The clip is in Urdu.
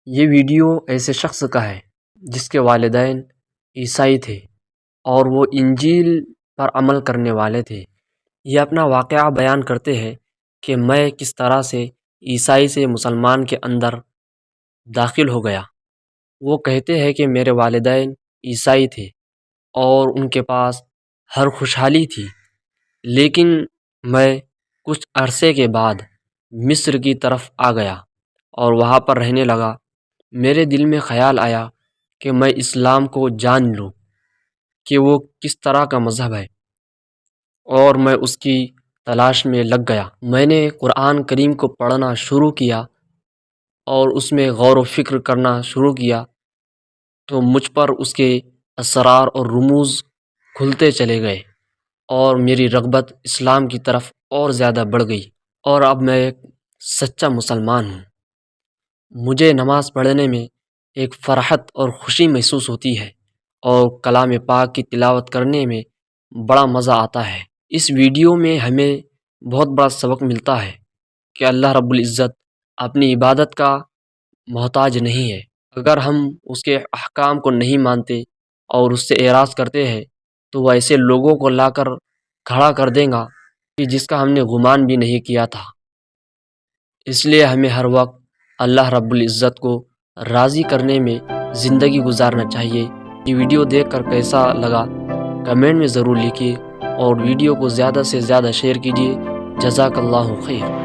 یہ ویڈیو ایسے شخص کا ہے جس کے والدین عیسائی تھے اور وہ انجیل پر عمل کرنے والے تھے۔ یہ اپنا واقعہ بیان کرتے ہیں کہ میں کس طرح سے عیسائی سے مسلمان کے اندر داخل ہو گیا۔ وہ کہتے ہیں کہ میرے والدین عیسائی تھے اور ان کے پاس ہر خوشحالی تھی، لیکن میں کچھ عرصے کے بعد مصر کی طرف آ گیا اور وہاں پر رہنے لگا۔ میرے دل میں خیال آیا کہ میں اسلام کو جان لوں کہ وہ کس طرح کا مذہب ہے، اور میں اس کی تلاش میں لگ گیا۔ میں نے قرآن کریم کو پڑھنا شروع کیا اور اس میں غور و فکر کرنا شروع کیا، تو مجھ پر اس کے اسرار اور رموز کھلتے چلے گئے اور میری رغبت اسلام کی طرف اور زیادہ بڑھ گئی، اور اب میں ایک سچا مسلمان ہوں۔ مجھے نماز پڑھنے میں ایک فرحت اور خوشی محسوس ہوتی ہے اور کلام پاک کی تلاوت کرنے میں بڑا مزہ آتا ہے۔ اس ویڈیو میں ہمیں بہت بڑا سبق ملتا ہے کہ اللہ رب العزت اپنی عبادت کا محتاج نہیں ہے۔ اگر ہم اس کے احکام کو نہیں مانتے اور اس سے اعراض کرتے ہیں تو وہ ایسے لوگوں کو لا کر کھڑا کر دے گا کہ جس کا ہم نے گمان بھی نہیں کیا تھا۔ اس لیے ہمیں ہر وقت اللہ رب العزت کو راضی کرنے میں زندگی گزارنا چاہیے۔ یہ ویڈیو دیکھ کر کیسا لگا کمنٹ میں ضرور لکھیے اور ویڈیو کو زیادہ سے زیادہ شیئر کیجیے۔ جزاک اللہ خیر۔